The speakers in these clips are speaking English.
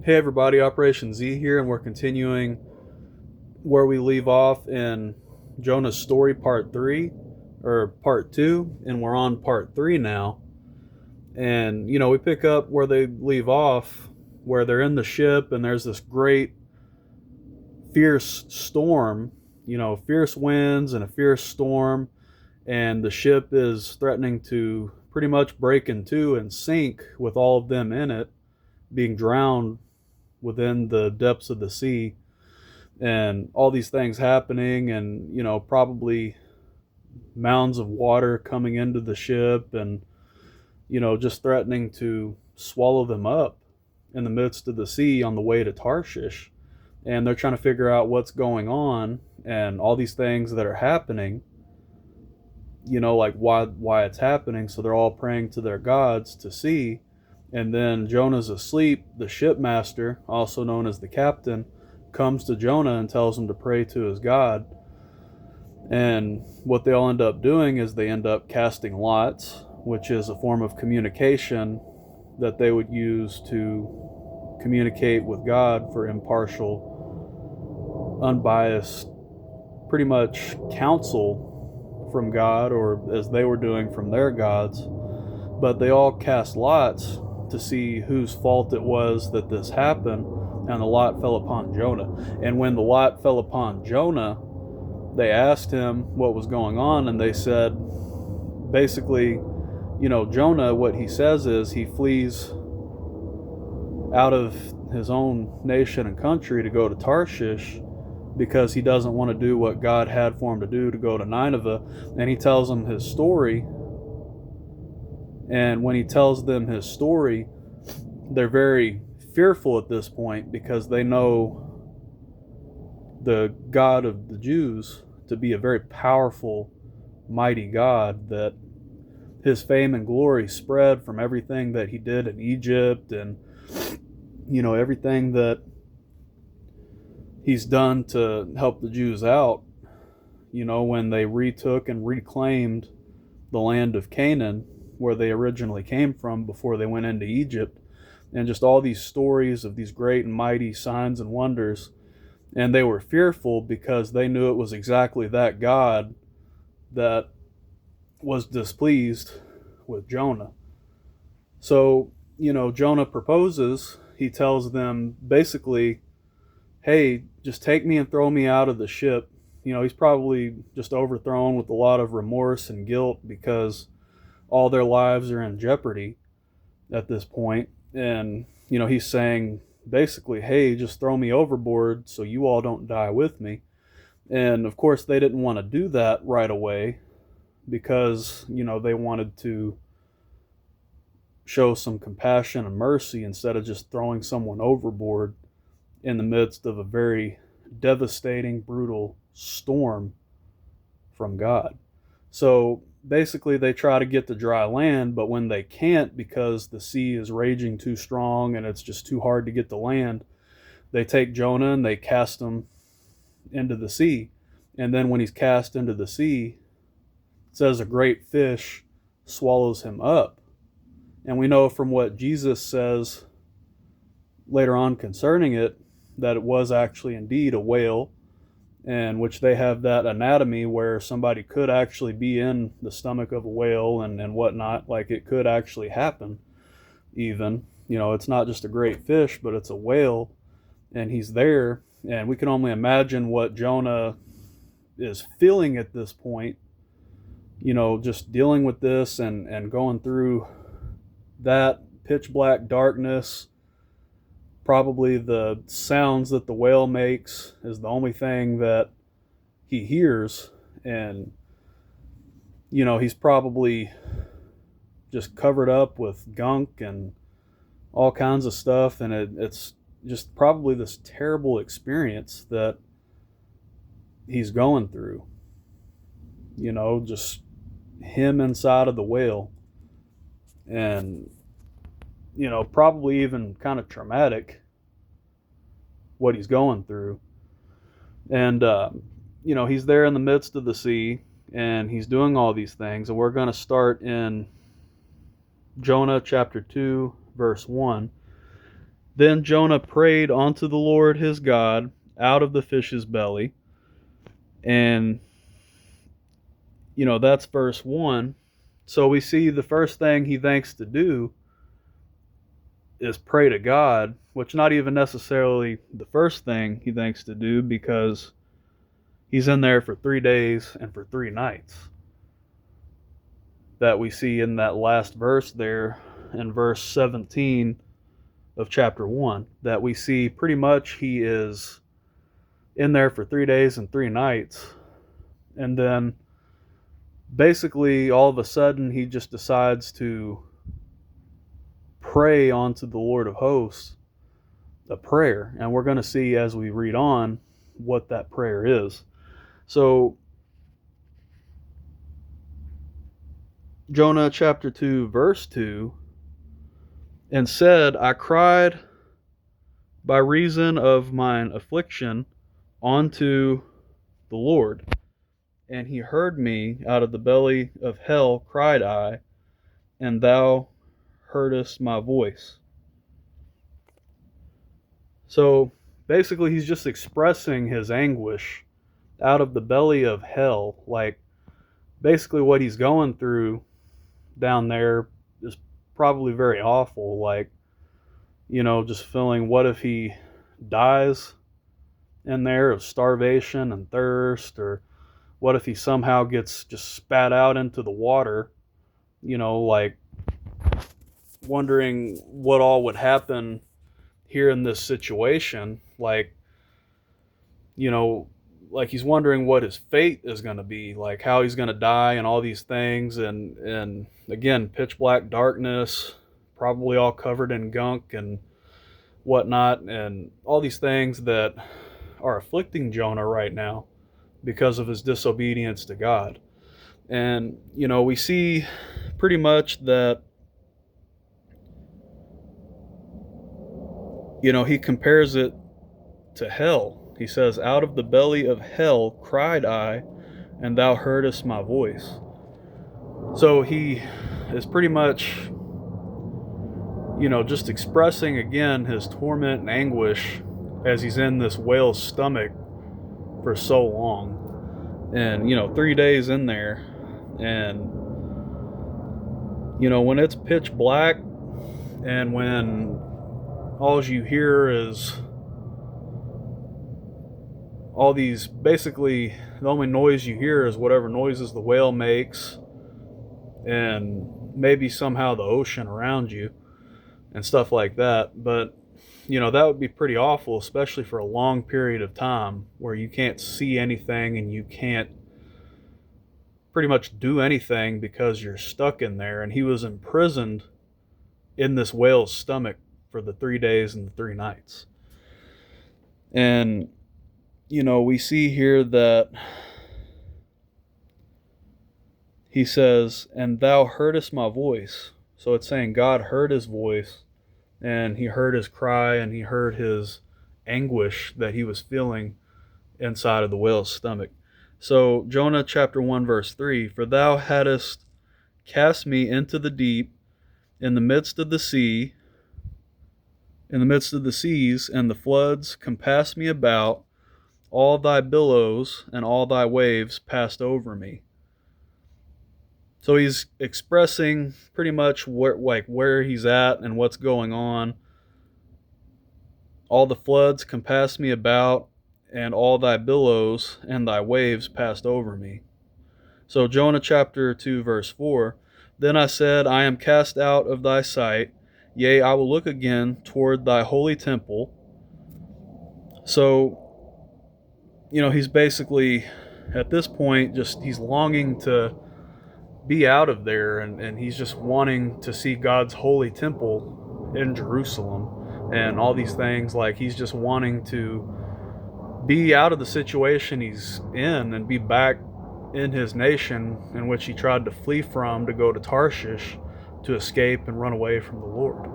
Hey everybody, OperationZ here, and we're continuing where we leave off in Jonah's story, part 3, or part 2, and we're on part 3 now. And, we pick up where they leave off, where they're in the ship, and there's this great, fierce storm, fierce winds and a fierce storm, and the ship is threatening to pretty much break in two and sink with all of them in it, being drowned within the depths of the sea, and all these things happening, and probably mounds of water coming into the ship, and just threatening to swallow them up in the midst of the sea on the way to Tarshish. And they're trying to figure out what's going on and all these things that are happening, like why it's happening. So they're all praying to their gods to see. And then Jonah's asleep. The shipmaster, also known as the captain, comes to Jonah and tells him to pray to his God. And what they all end up doing is they end up casting lots, which is a form of communication that they would use to communicate with God for impartial, unbiased, pretty much counsel from God, or as they were doing from their gods. But they all cast lots to see whose fault it was that this happened, and the lot fell upon Jonah. And when the lot fell upon Jonah, they asked him what was going on, and they said, basically, Jonah, what he says is he flees out of his own nation and country to go to Tarshish because he doesn't want to do what God had for him to do, to go to Nineveh. And he tells them his story. And when he tells them his story, they're very fearful at this point because they know the God of the Jews to be a very powerful, mighty God, that his fame and glory spread from everything that he did in Egypt, and everything that he's done to help the Jews out, when they retook and reclaimed the land of Canaan, where they originally came from before they went into Egypt, and just all these stories of these great and mighty signs and wonders. And they were fearful because they knew it was exactly that God that was displeased with Jonah. So, Jonah proposes. He tells them basically, hey, just take me and throw me out of the ship. He's probably just overthrown with a lot of remorse and guilt because all their lives are in jeopardy at this point. And, he's saying basically, hey, just throw me overboard so you all don't die with me. And of course, they didn't want to do that right away because, they wanted to show some compassion and mercy instead of just throwing someone overboard in the midst of a very devastating, brutal storm from God. So basically, they try to get to dry land, but when they can't because the sea is raging too strong and it's just too hard to get to land, they take Jonah and they cast him into the sea. And then when he's cast into the sea, it says a great fish swallows him up. And we know from what Jesus says later on concerning it that it was actually indeed a whale, and which they have that anatomy where somebody could actually be in the stomach of a whale and whatnot. Like, it could actually happen even. It's not just a great fish, but it's a whale, and he's there. And we can only imagine what Jonah is feeling at this point, just dealing with this and going through that pitch black darkness. Probably the sounds that the whale makes is the only thing that he hears. And, he's probably just covered up with gunk and all kinds of stuff. And it's just probably this terrible experience that he's going through, just him inside of the whale. And, probably even kind of traumatic what he's going through. And, he's there in the midst of the sea and he's doing all these things. And we're going to start in Jonah chapter 2, verse 1. Then Jonah prayed unto the Lord his God out of the fish's belly. And, that's verse 1. So we see the first thing he thinks to do is pray to God, which not even necessarily the first thing he thinks to do, because he's in there for 3 days and for 3 nights. That we see in that last verse there in verse 17 of chapter 1, that we see pretty much he is in there for 3 days and 3 nights. And then basically all of a sudden he just decides to pray onto the Lord of hosts a prayer. And we're going to see as we read on what that prayer is. So Jonah chapter 2 verse 2, and said, I cried by reason of mine affliction unto the Lord, and he heard me. Out of the belly of hell cried I, and thou heardest my voice. So basically he's just expressing his anguish out of the belly of hell. Like, basically what he's going through down there is probably very awful. Like, just feeling, what if he dies in there of starvation and thirst, or what if he somehow gets just spat out into the water, like wondering what all would happen here in this situation. Like, like he's wondering what his fate is going to be, like how he's going to die and all these things. And again, pitch black darkness, probably all covered in gunk and whatnot, and all these things that are afflicting Jonah right now because of his disobedience to God. And, we see pretty much that, he compares it to hell. He says, out of the belly of hell cried I, and thou heardest my voice. So he is pretty much, just expressing again his torment and anguish as he's in this whale's stomach for so long. And, 3 days in there. And, when it's pitch black, and when all you hear is all these, basically the only noise you hear is whatever noises the whale makes, and maybe somehow the ocean around you and stuff like that. But that would be pretty awful, especially for a long period of time where you can't see anything and you can't pretty much do anything because you're stuck in there. And he was imprisoned in this whale's stomach for the 3 days and the 3 nights. And we see here that he says, and thou heardest my voice. So it's saying God heard his voice, and he heard his cry, and he heard his anguish that he was feeling inside of the whale's stomach. So Jonah chapter 1 verse 3, for thou hadst cast me into the deep, in the midst of the sea, in the midst of the seas, and the floods compassed me about. All thy billows and all thy waves passed over me. So he's expressing pretty much where he's at and what's going on. All the floods compassed me about, and all thy billows and thy waves passed over me. So Jonah chapter 2 verse 4, then I said, I am cast out of thy sight, yea, I will look again toward thy holy temple. So, he's basically, at this point, he's longing to be out of there, and he's just wanting to see God's holy temple in Jerusalem and all these things. Like, he's just wanting to be out of the situation he's in and be back in his nation, in which he tried to flee from, to go to Tarshish to escape and run away from the Lord.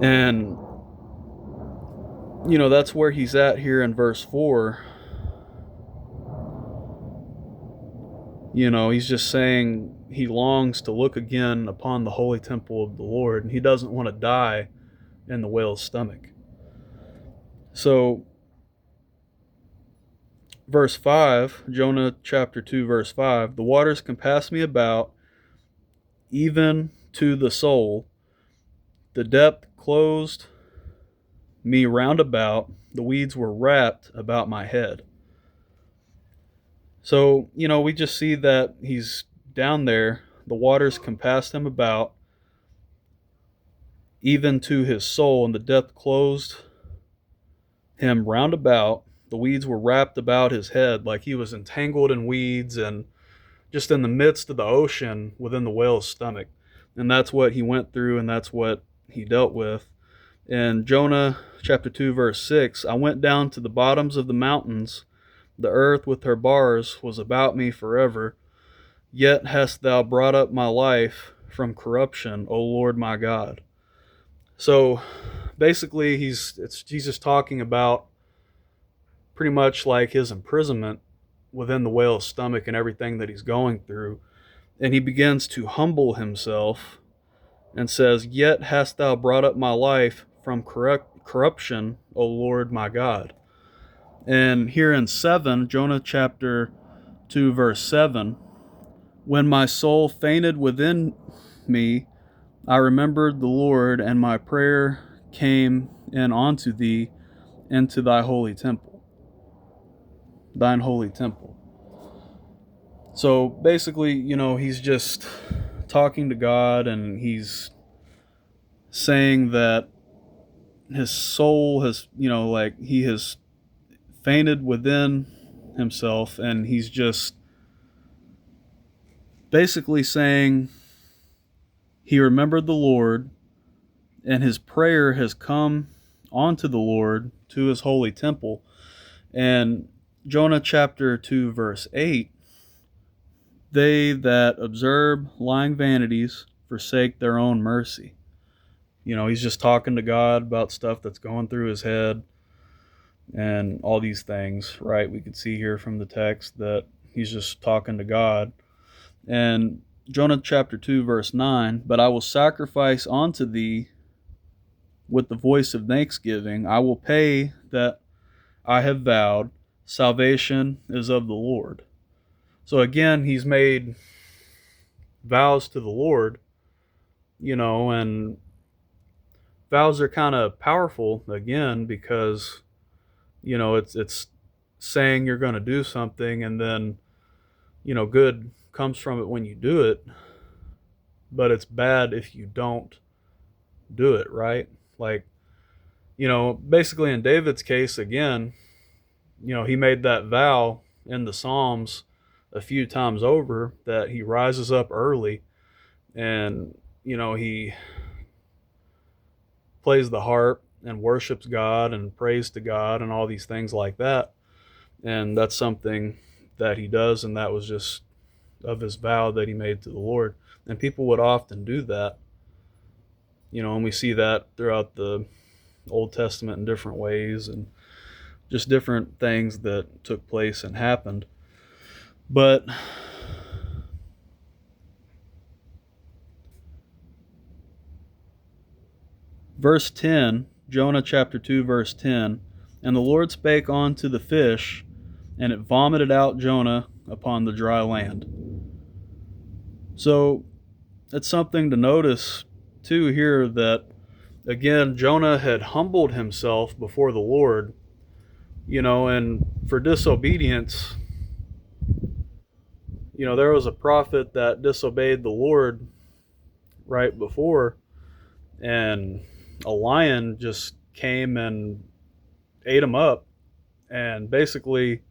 And that's where he's at here in verse 4. He's just saying he longs to look again upon the holy temple of the Lord, and he doesn't want to die in the whale's stomach. So, verse 5, Jonah chapter 2, verse 5, the waters compassed me about, even to the soul. The depth closed me round about. The weeds were wrapped about my head. So, we just see that he's down there. The waters compassed him about, even to his soul, and the depth closed him round about. The weeds were wrapped about his head, like he was entangled in weeds and just in the midst of the ocean within the whale's stomach. And that's what he went through, and that's what he dealt with. In Jonah chapter 2, verse 6, I went down to the bottoms of the mountains. The earth with her bars was about me forever. Yet hast thou brought up my life from corruption, O Lord my God. So basically, he's just talking about pretty much like his imprisonment within the whale's stomach and everything that he's going through. And he begins to humble himself and says, Yet hast thou brought up my life from corruption, O Lord my God. And here in 7, Jonah chapter 2, verse 7, when my soul fainted within me, I remembered the Lord, and my prayer came in unto thee into thy holy temple. Thine holy temple. So basically, he's just talking to God, and he's saying that his soul has, like he has fainted within himself, and he's just basically saying he remembered the Lord, and his prayer has come onto the Lord to his holy temple. And Jonah chapter 2, verse 8, they that observe lying vanities forsake their own mercy. He's just talking to God about stuff that's going through his head and all these things, right? We could see here from the text that he's just talking to God. And Jonah chapter 2, verse 9, but I will sacrifice unto thee with the voice of thanksgiving. I will pay that I have vowed. Salvation is of the Lord. So again, he's made vows to the Lord, and vows are kind of powerful again because, it's saying you're going to do something, and then, good comes from it when you do it, but it's bad if you don't do it, right? Like, basically in David's case, again, he made that vow in the Psalms a few times over that he rises up early and, he plays the harp and worships God and prays to God and all these things like that. And that's something that he does, and that was just of his vow that he made to the Lord. And people would often do that, and we see that throughout the Old Testament in different ways and just different things that took place and happened. But verse 10, Jonah chapter 2, verse 10, and the Lord spake unto the fish, and it vomited out Jonah upon the dry land. So it's something to notice too here that, again, Jonah had humbled himself before the Lord, and for disobedience, there was a prophet that disobeyed the Lord right before, and a lion just came and ate him up. And basically,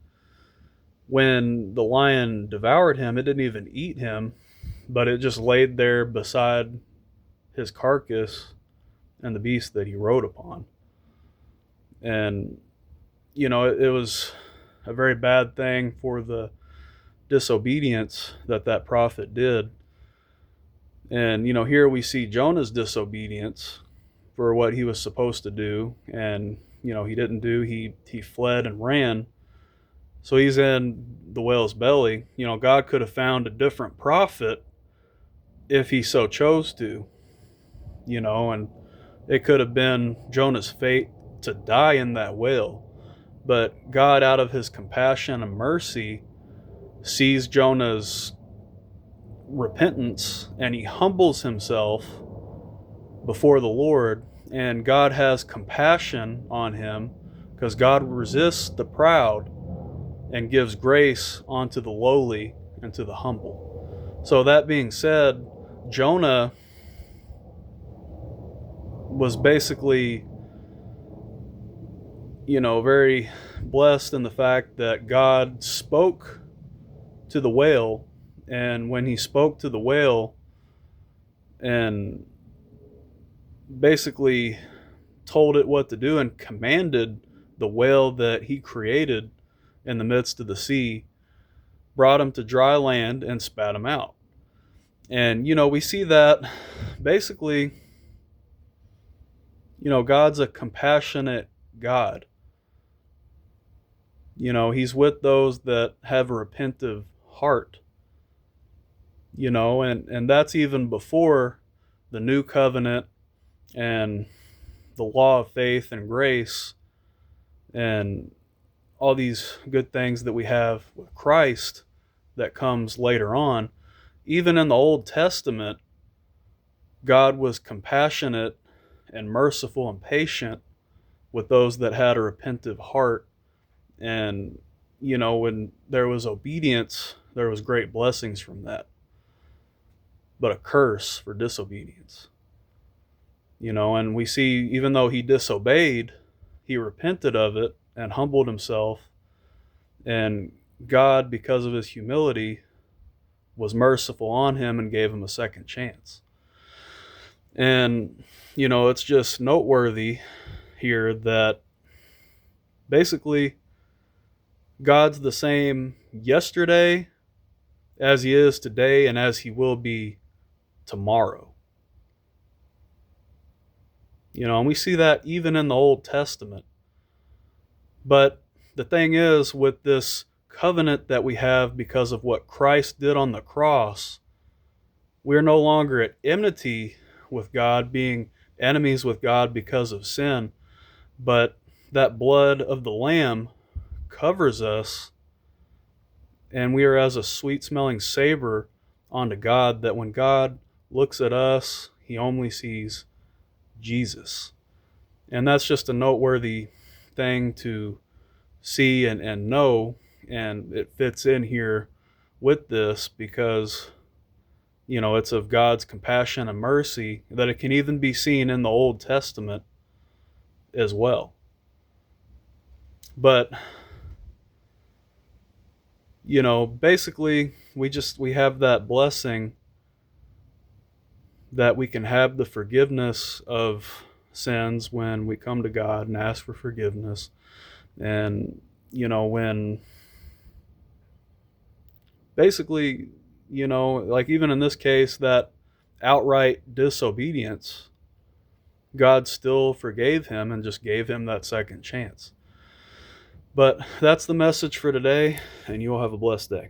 when the lion devoured him, it didn't even eat him, but it just laid there beside his carcass and the beast that he rode upon. And, it was a very bad thing for the disobedience that prophet did. And, here we see Jonah's disobedience for what he was supposed to do. And, he didn't do, he fled and ran. So he's in the whale's belly. God could have found a different prophet if he so chose to, and it could have been Jonah's fate to die in that whale. But God, out of his compassion and mercy, sees Jonah's repentance, and he humbles himself before the Lord, and God has compassion on him, because God resists the proud and gives grace unto the lowly and to the humble. So that being said, Jonah was basically, very blessed in the fact that God spoke to the whale, and when he spoke to the whale and basically told it what to do and commanded the whale that he created in the midst of the sea, brought him to dry land and spat him out. And we see that basically, God's a compassionate God. He's with those that have a repentive heart. And that's even before the new covenant and the law of faith and grace and all these good things that we have with Christ that comes later on. Even in the Old Testament, God was compassionate and merciful and patient with those that had a repentive heart. And, when there was obedience, there was great blessings from that, but a curse for disobedience. And we see, even though he disobeyed, he repented of it and humbled himself. And God, because of his humility, was merciful on him and gave him a second chance. And, it's just noteworthy here that basically God's the same yesterday as he is today and as he will be tomorrow. And we see that even in the Old Testament. But the thing is, with this covenant that we have because of what Christ did on the cross, we're no longer at enmity with God, being enemies with God because of sin, but that blood of the Lamb covers us, and we are as a sweet-smelling savor unto God, that when God looks at us, he only sees Jesus. And that's just a noteworthy thing to see and know, and it fits in here with this because it's of God's compassion and mercy, that it can even be seen in the Old Testament as well. But basically we have that blessing that we can have the forgiveness of sins when we come to God and ask for forgiveness. And when basically, like even in this case, that outright disobedience, God still forgave him and just gave him that second chance. But that's the message for today, and you all have a blessed day.